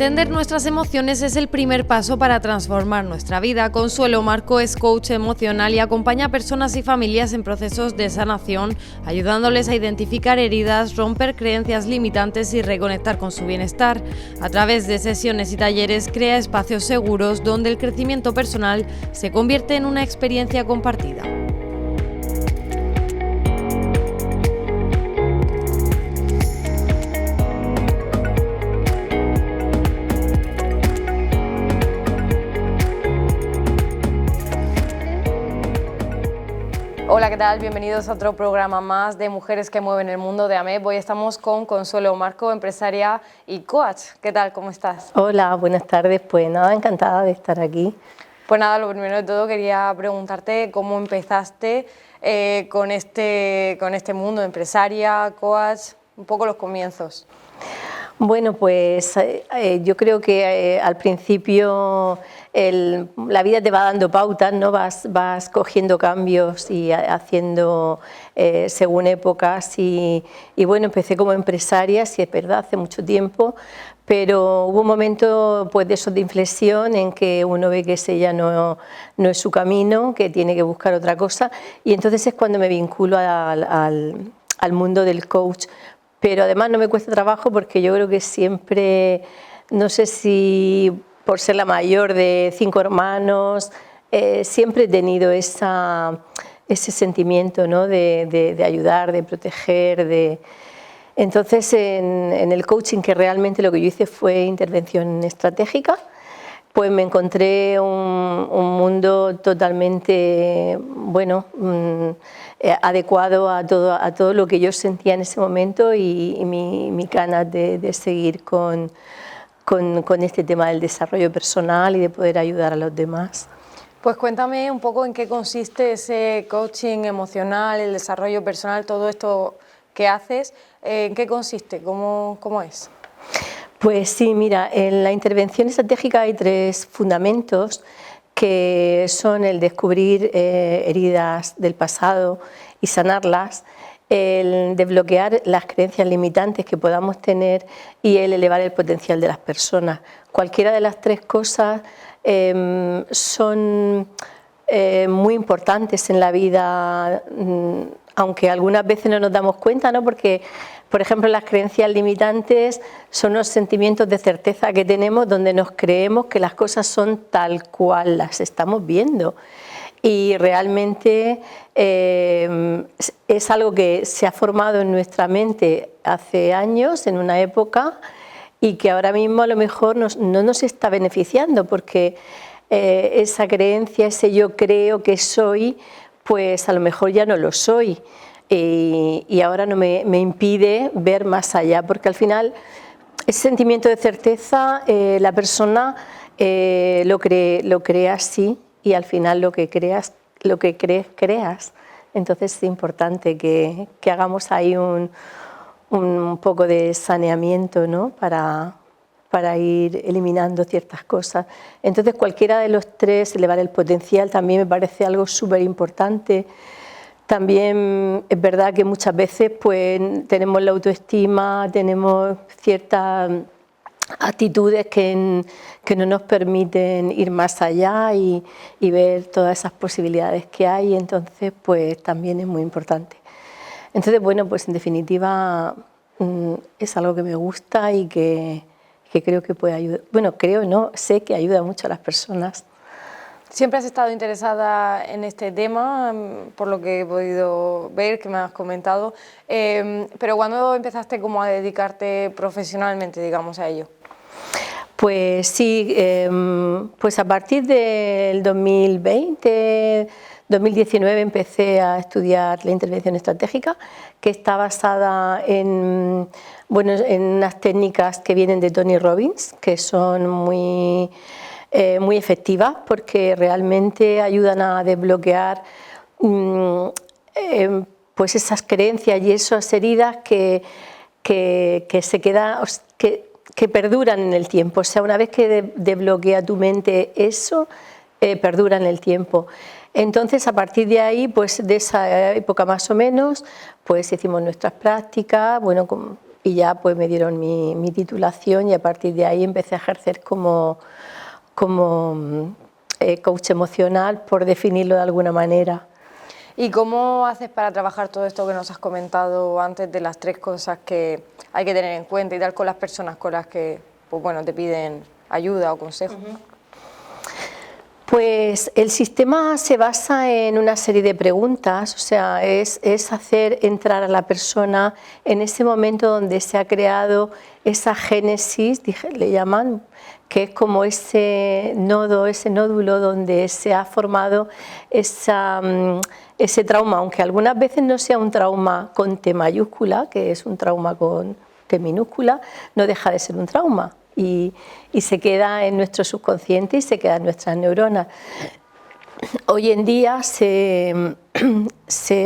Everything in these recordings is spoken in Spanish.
Entender nuestras emociones es el primer paso para transformar nuestra vida. Consuelo Marco es coach emocional y acompaña a personas y familias en procesos de sanación, ayudándoles a identificar heridas, romper creencias limitantes y reconectar con su bienestar. A través de sesiones y talleres crea espacios seguros donde el crecimiento personal se convierte en una experiencia compartida. Hola, ¿qué tal? Bienvenidos a otro programa más de Mujeres que Mueven el Mundo de AMEP. Hoy estamos con Consuelo Marco, empresaria y coach. ¿Qué tal? ¿Cómo estás? Hola, buenas tardes. Pues nada, encantada de estar aquí. Pues nada, lo primero de todo quería preguntarte cómo empezaste con este mundo de empresaria, coach, un poco los comienzos. Bueno, pues yo creo que al principio la vida te va dando pautas, ¿no? Vas cogiendo cambios y haciendo según épocas y bueno, empecé como empresaria, sí es verdad, hace mucho tiempo, pero hubo un momento pues de esos de inflexión en que uno ve que ese ya no es su camino, que tiene que buscar otra cosa, y entonces es cuando me vinculo al mundo del coach. Pero además no me cuesta trabajo porque yo creo que siempre, no sé si por ser la mayor de 5 hermanos, siempre he tenido ese sentimiento, ¿no? de ayudar, de proteger. Entonces en el coaching, que realmente lo que yo hice fue intervención estratégica, pues me encontré un mundo totalmente adecuado a todo lo que yo sentía en ese momento y mi ganas de seguir con este tema del desarrollo personal y de poder ayudar a los demás. Pues cuéntame un poco en qué consiste ese coaching emocional, el desarrollo personal, todo esto que haces, ¿en qué consiste? ¿Cómo es? Pues sí, mira, en la intervención estratégica hay 3 fundamentos que son el descubrir heridas del pasado y sanarlas, el desbloquear las creencias limitantes que podamos tener y el elevar el potencial de las personas. Cualquiera de las 3 cosas son muy importantes en la vida, aunque algunas veces no nos damos cuenta, ¿no? Porque, por ejemplo, las creencias limitantes son los sentimientos de certeza que tenemos donde nos creemos que las cosas son tal cual las estamos viendo. Y realmente es algo que se ha formado en nuestra mente hace años, en una época, y que ahora mismo a lo mejor no nos está beneficiando, porque esa creencia, ese yo creo que soy, pues a lo mejor ya no lo soy. Y ahora no me impide ver más allá, porque al final ese sentimiento de certeza la persona lo cree así, y al final lo que crees, creas. Entonces es importante que hagamos ahí un poco de saneamiento, ¿no? para ir eliminando ciertas cosas. Entonces cualquiera de los 3, elevar el potencial, también me parece algo súper importante. También es verdad que muchas veces pues tenemos la autoestima, tenemos ciertas actitudes que no nos permiten ir más allá y ver todas esas posibilidades que hay, entonces pues también es muy importante. Entonces, bueno, pues en definitiva es algo que me gusta y que creo que puede ayudar. Bueno, sé que ayuda mucho a las personas. ¿Siempre has estado interesada en este tema, por lo que he podido ver, que me has comentado? Pero ¿cuándo empezaste como a dedicarte profesionalmente, digamos, a ello? Pues sí, pues a partir del 2020, 2019 empecé a estudiar la intervención estratégica, que está basada en unas técnicas que vienen de Tony Robbins, que son muy efectivas porque realmente ayudan a desbloquear pues esas creencias y esas heridas que se quedan, que perduran en el tiempo. O sea, una vez que desbloquea tu mente eso, perdura en el tiempo. Entonces, a partir de ahí, pues de esa época más o menos, pues hicimos nuestras prácticas, bueno, y ya pues me dieron mi titulación y a partir de ahí empecé a ejercer como coach emocional, por definirlo de alguna manera. ¿Y cómo haces para trabajar todo esto que nos has comentado antes de las 3 cosas que hay que tener en cuenta y tal con las personas con las que pues bueno, te piden ayuda o consejo? Pues el sistema se basa en una serie de preguntas, o sea, es hacer entrar a la persona en ese momento donde se ha creado esa génesis, le llaman, que es como ese nodo, ese nódulo donde se ha formado ese trauma, aunque algunas veces no sea un trauma con T mayúscula, que es un trauma con T minúscula, no deja de ser un trauma. Y se queda en nuestro subconsciente y se queda en nuestras neuronas. Hoy en día se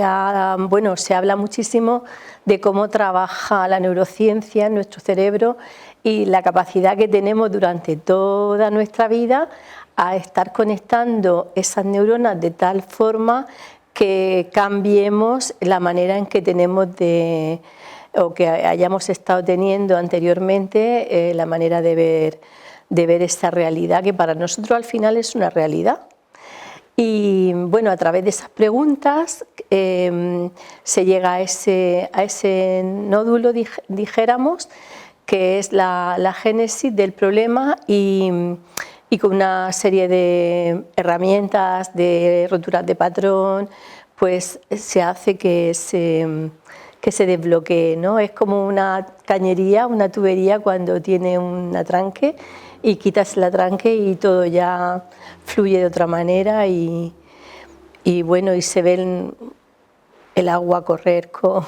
habla muchísimo de cómo trabaja la neurociencia en nuestro cerebro y la capacidad que tenemos durante toda nuestra vida a estar conectando esas neuronas de tal forma que cambiemos la manera en que tenemos o que hayamos estado teniendo anteriormente la manera de ver esta realidad, que para nosotros al final es una realidad. Y bueno, a través de esas preguntas se llega a ese nódulo, dijéramos, que es la génesis del problema y con una serie de herramientas, de roturas de patrón, pues se hace que se desbloquee, ¿no? Es como una cañería, una tubería cuando tiene un atranque y quitas el atranque y todo ya fluye de otra manera y bueno, y se ve el agua correr con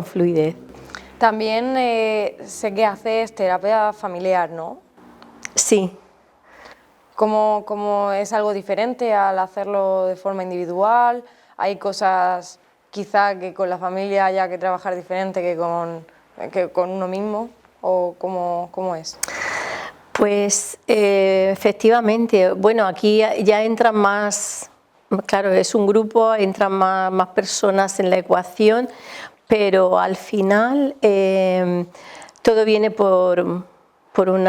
fluidez. También sé que haces terapia familiar, ¿no? Sí. ¿Cómo es algo diferente al hacerlo de forma individual? ¿Hay cosas quizá que con la familia haya que trabajar diferente que con uno mismo? ¿O cómo es? Pues efectivamente, bueno, aquí ya entran más, claro, es un grupo, entran más personas en la ecuación, pero al final todo viene por un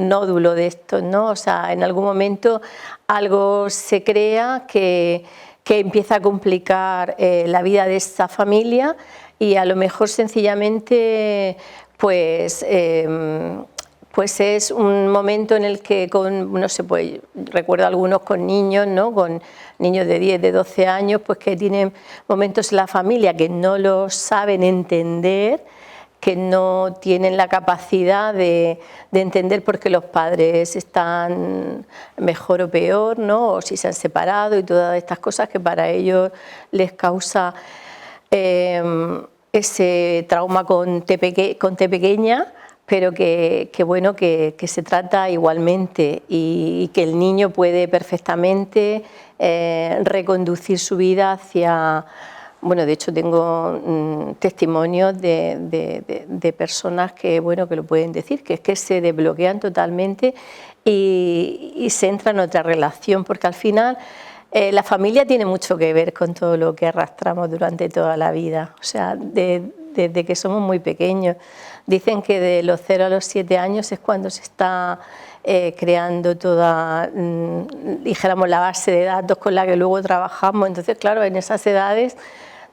nódulo de esto, ¿no? O sea, en algún momento algo se crea que empieza a complicar la vida de esta familia y a lo mejor sencillamente pues es un momento en el que no sé, pues recuerdo algunos con niños, ¿no? Con niños de 10, de 12 años, pues que tienen momentos en la familia que no los saben entender, que no tienen la capacidad de entender por qué los padres están mejor o peor, ¿no? O si se han separado y todas estas cosas que para ellos les causa ese trauma con T pequeña, pero que bueno, que se trata igualmente y que el niño puede perfectamente reconducir su vida hacia... Bueno, de hecho tengo testimonios de personas que, bueno, que lo pueden decir, que es que se desbloquean totalmente y se entra en otra relación, porque al final la familia tiene mucho que ver con todo lo que arrastramos durante toda la vida, o sea, desde que somos muy pequeños. Dicen que de los 0 a los 7 años es cuando se está creando toda, dijéramos, la base de datos con la que luego trabajamos. Entonces, claro, en esas edades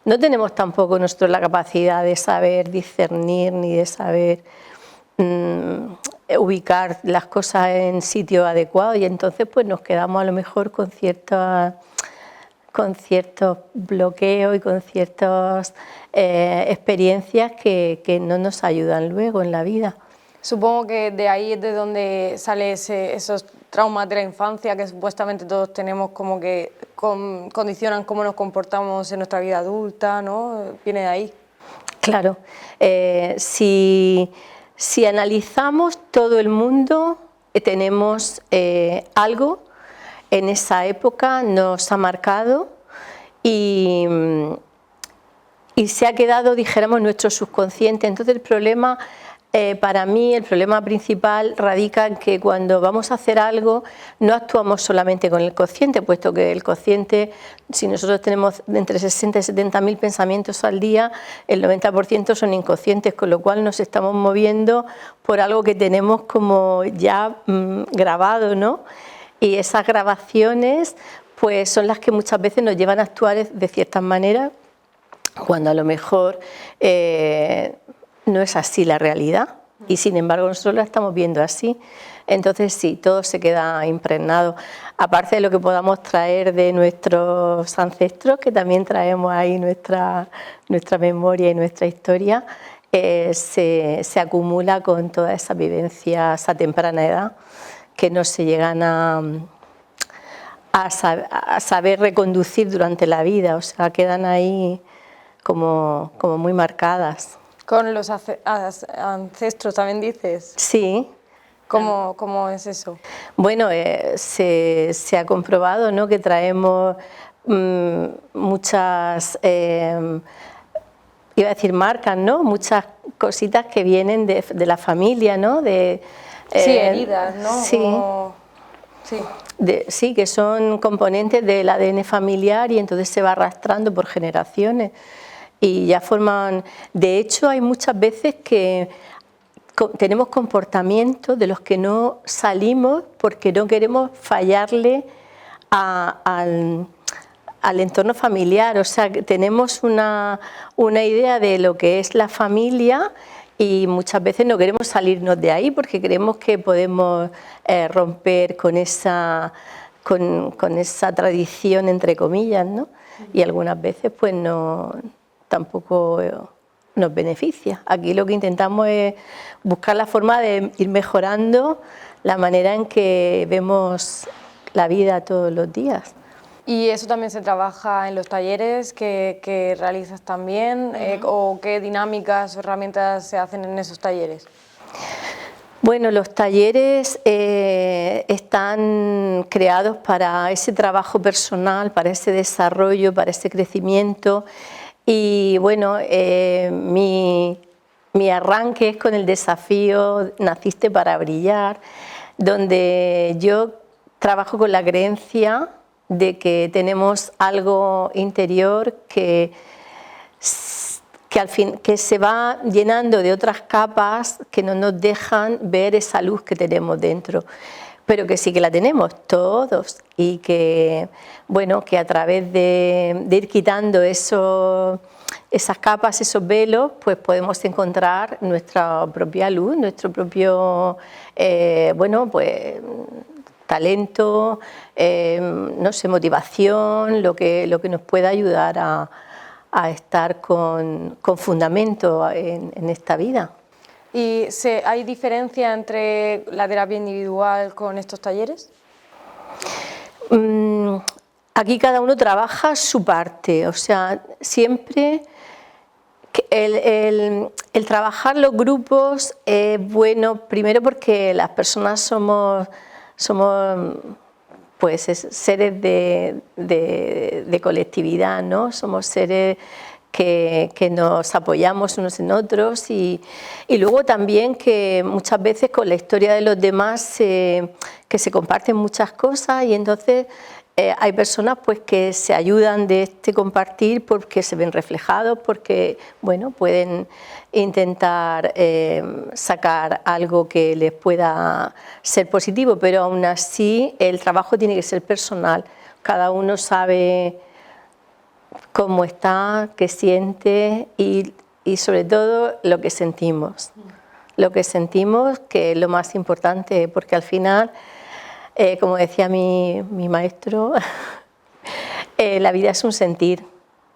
no tenemos tampoco nosotros la capacidad de saber discernir ni de saber ubicar las cosas en sitio adecuado y entonces pues nos quedamos a lo mejor con ciertos bloqueos y con ciertas experiencias que no nos ayudan luego en la vida. Supongo que de ahí es de donde salen esos traumas de la infancia que supuestamente todos tenemos, como que condicionan cómo nos comportamos en nuestra vida adulta, ¿no? Viene de ahí. Claro, si analizamos todo el mundo, tenemos algo en esa época, nos ha marcado y se ha quedado, dijéramos, nuestro subconsciente. Entonces el problema Para mí el problema principal radica en que cuando vamos a hacer algo no actuamos solamente con el consciente, puesto que el consciente, si nosotros tenemos entre 60 y 70.000 pensamientos al día, el 90% son inconscientes, con lo cual nos estamos moviendo por algo que tenemos como ya grabado, ¿no? Y esas grabaciones pues son las que muchas veces nos llevan a actuar de ciertas maneras, cuando a lo mejor no es así la realidad, y sin embargo nosotros la estamos viendo así. Entonces sí, todo se queda impregnado, aparte de lo que podamos traer de nuestros ancestros, que también traemos ahí nuestra memoria y nuestra historia, se acumula con todas esas vivencias a temprana edad que no se llegan a saber reconducir durante la vida, o sea, quedan ahí como muy marcadas. ¿Con los ancestros también dices? Sí. ¿Cómo es eso? Bueno, se ha comprobado, ¿no?, que traemos muchas, iba a decir marcas, ¿no?, muchas cositas que vienen de la familia, ¿no? Sí, heridas, ¿no? Sí. Sí, que son componentes del ADN familiar y entonces se va arrastrando por generaciones. Y ya forman, de hecho hay muchas veces que tenemos comportamientos de los que no salimos porque no queremos fallarle al entorno familiar, o sea, que tenemos una idea de lo que es la familia y muchas veces no queremos salirnos de ahí porque creemos que podemos romper con esa tradición, entre comillas, ¿no? Y algunas veces pues no, tampoco nos beneficia. Aquí lo que intentamos es buscar la forma de ir mejorando la manera en que vemos la vida todos los días. ¿Y eso también se trabaja en los talleres que realizas también? ¿O qué dinámicas o herramientas se hacen en esos talleres? Bueno, los talleres están creados para ese trabajo personal, para ese desarrollo, para ese crecimiento. Y bueno, mi arranque es con el desafío Naciste para brillar, donde yo trabajo con la creencia de que tenemos algo interior que se va llenando de otras capas que no nos dejan ver esa luz que tenemos dentro, pero que sí que la tenemos todos y que, bueno, que a través de ir quitando esas capas, esos velos, pues podemos encontrar nuestra propia luz, nuestro propio, bueno, pues talento, no sé, motivación, lo que nos pueda ayudar a estar con fundamento en esta vida. ¿Y hay diferencia entre la terapia individual con estos talleres? Aquí cada uno trabaja su parte, o sea, siempre el trabajar los grupos es bueno, primero porque las personas somos pues seres de colectividad, ¿no? Somos seres que nos apoyamos unos en otros y luego también que muchas veces con la historia de los demás que se comparten muchas cosas y entonces hay personas pues que se ayudan de este compartir porque se ven reflejados, porque bueno, pueden intentar sacar algo que les pueda ser positivo, pero aún así el trabajo tiene que ser personal. Cada uno sabe cómo está, qué siente y sobre todo lo que sentimos. Lo que sentimos, que es lo más importante, porque al final, como decía mi maestro, la vida es un sentir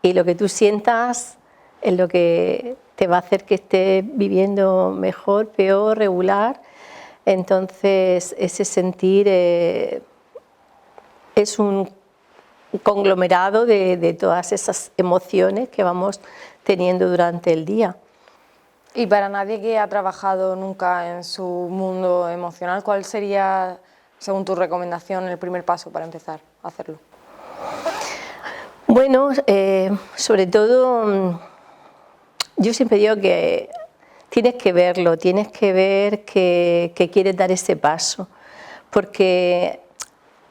y lo que tú sientas es lo que te va a hacer que estés viviendo mejor, peor, regular. Entonces ese sentir es un conglomerado de todas esas emociones que vamos teniendo durante el día. Y para nadie que ha trabajado nunca en su mundo emocional, ¿cuál sería, según tu recomendación, el primer paso para empezar a hacerlo? Bueno, sobre todo, yo siempre digo que tienes que verlo, tienes que ver que quieres dar ese paso, porque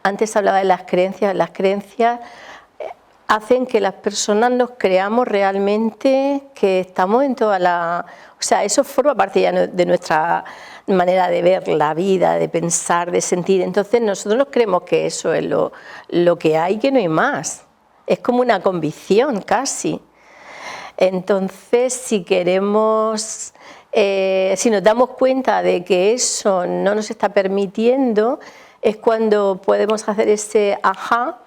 antes hablaba de las creencias hacen que las personas nos creamos realmente que estamos en toda la... O sea, eso forma parte ya de nuestra manera de ver la vida, de pensar, de sentir. Entonces nosotros nos creemos que eso es lo que hay, que no hay más. Es como una convicción casi. Entonces, si queremos, si nos damos cuenta de que eso no nos está permitiendo, es cuando podemos hacer ese ajá,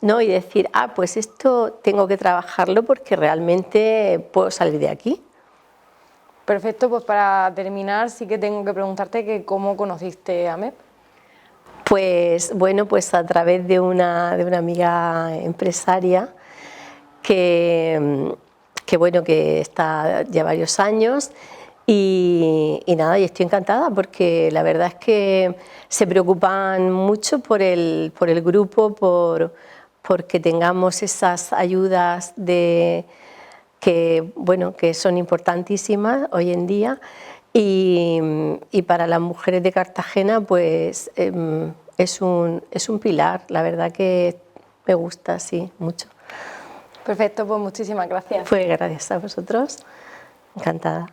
¿no? Y decir, pues esto tengo que trabajarlo porque realmente puedo salir de aquí. Perfecto, pues para terminar sí que tengo que preguntarte que cómo conociste a MEP. Pues bueno, pues a través de una amiga empresaria que bueno, que está ya varios años y nada, y estoy encantada porque la verdad es que se preocupan mucho por el grupo, porque tengamos esas ayudas que son importantísimas hoy en día y para las mujeres de Cartagena pues es un pilar, la verdad que me gusta, sí, mucho. Perfecto, pues muchísimas gracias. Pues gracias a vosotros, encantada.